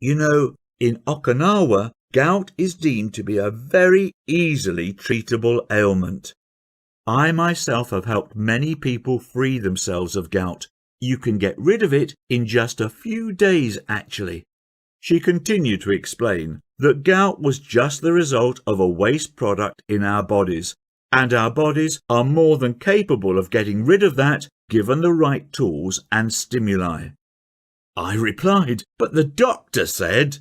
You know, in Okinawa, gout is deemed to be a very easily treatable ailment. I myself have helped many people free themselves of gout. You can get rid of it in just a few days, actually. She continued to explain that gout was just the result of a waste product in our bodies, and our bodies are more than capable of getting rid of that given the right tools and stimuli. I replied, "But the doctor said—"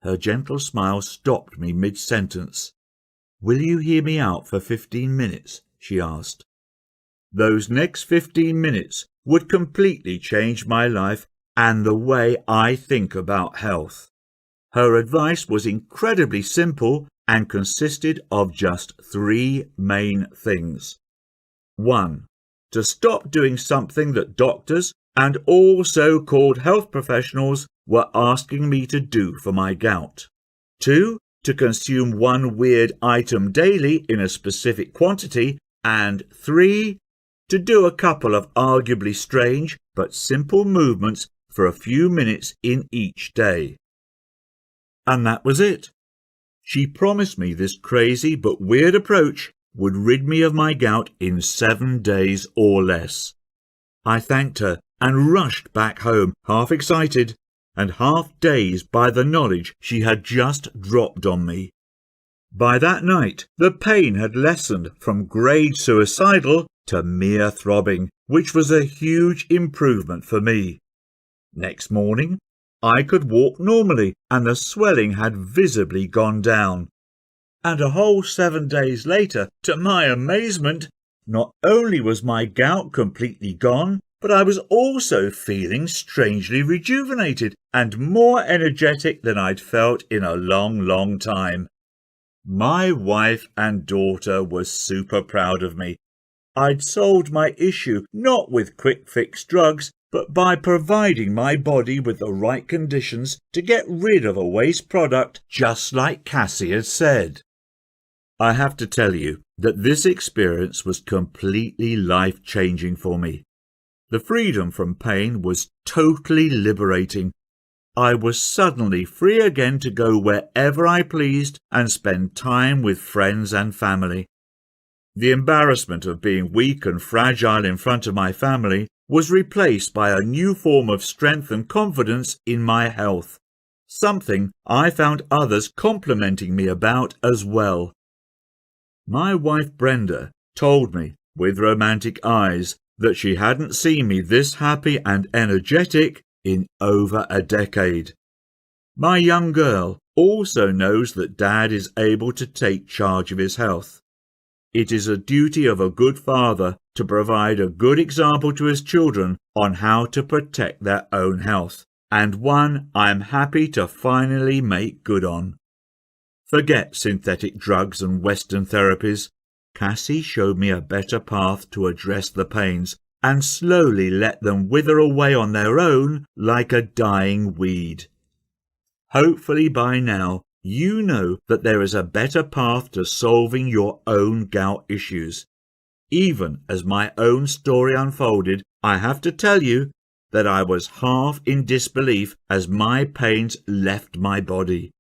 Her gentle smile stopped me mid-sentence. "Will you hear me out for 15 minutes?" she asked. Those next 15 minutes would completely change my life and the way I think about health. Her advice was incredibly simple and consisted of just 3 main things. 1. To stop doing something that doctors and all so-called health professionals were asking me to do for my gout. 2. To consume one weird item daily in a specific quantity. And 3. To do a couple of arguably strange but simple movements for a few minutes in each day. And that was it. She promised me this crazy but weird approach would rid me of my gout in 7 days or less. I thanked her and rushed back home, half excited and half dazed by the knowledge she had just dropped on me. By that night, the pain had lessened from grade suicidal to mere throbbing, which was a huge improvement for me. Next morning, I could walk normally and the swelling had visibly gone down. And a whole 7 days later, to my amazement, not only was my gout completely gone, but I was also feeling strangely rejuvenated and more energetic than I'd felt in a long, long time. My wife and daughter were super proud of me. I'd solved my issue not with quick-fix drugs, but by providing my body with the right conditions to get rid of a waste product, just like Cassie had said. I have to tell you that this experience was completely life-changing for me. The freedom from pain was totally liberating. I was suddenly free again to go wherever I pleased and spend time with friends and family. The embarrassment of being weak and fragile in front of my family was replaced by a new form of strength and confidence in my health, something I found others complimenting me about as well. My wife Brenda told me, with romantic eyes, that she hadn't seen me this happy and energetic in over a decade. My young girl also knows that Dad is able to take charge of his health. It is a duty of a good father to provide a good example to his children on how to protect their own health, and one I am happy to finally make good on. Forget synthetic drugs and Western therapies. Cassie showed me a better path to address the pains and slowly let them wither away on their own like a dying weed. Hopefully by now you know that there is a better path to solving your own gout issues. Even as my own story unfolded, I have to tell you that I was half in disbelief as my pains left my body.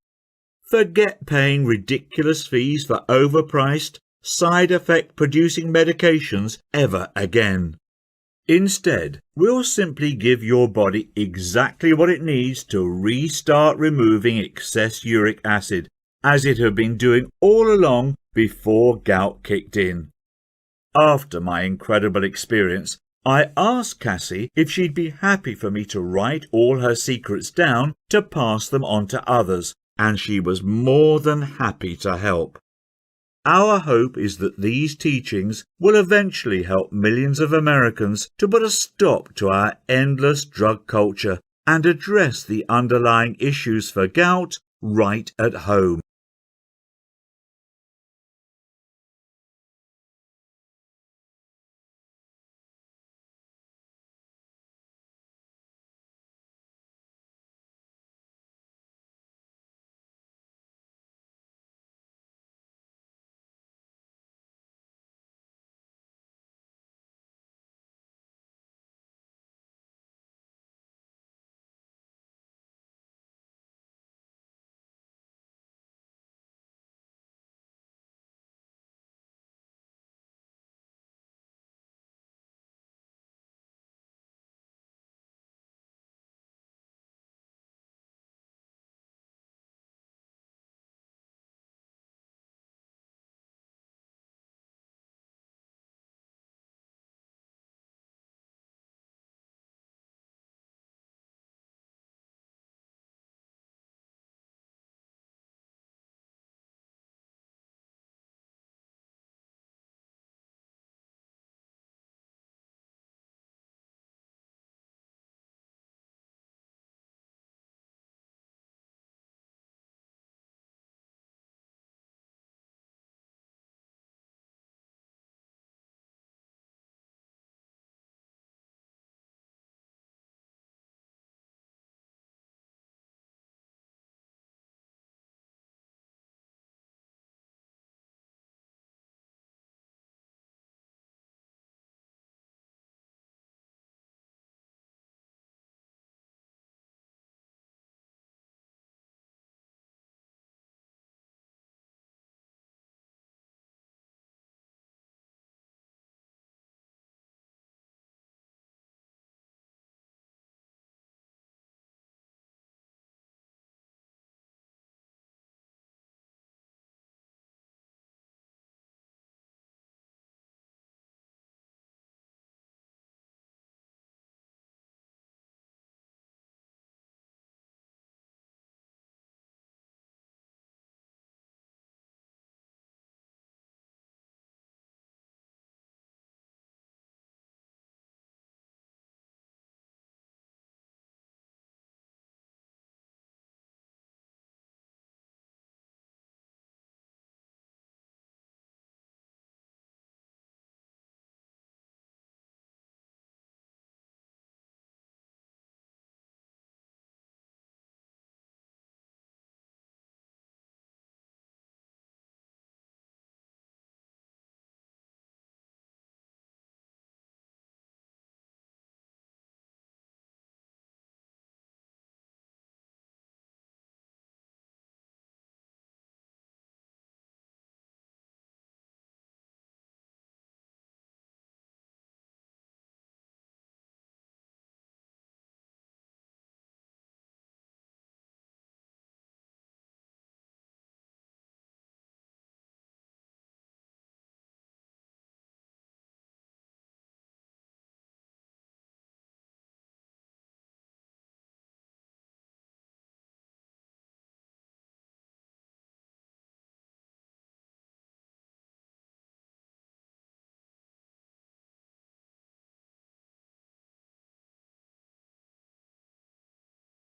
Forget paying ridiculous fees for overpriced, side effect producing medications ever again. Instead, we'll simply give your body exactly what it needs to restart removing excess uric acid, as it had been doing all along before gout kicked in. After my incredible experience, I asked Cassie if she'd be happy for me to write all her secrets down to pass them on to others, and she was more than happy to help. Our hope is that these teachings will eventually help millions of Americans to put a stop to our endless drug culture and address the underlying issues for gout right at home.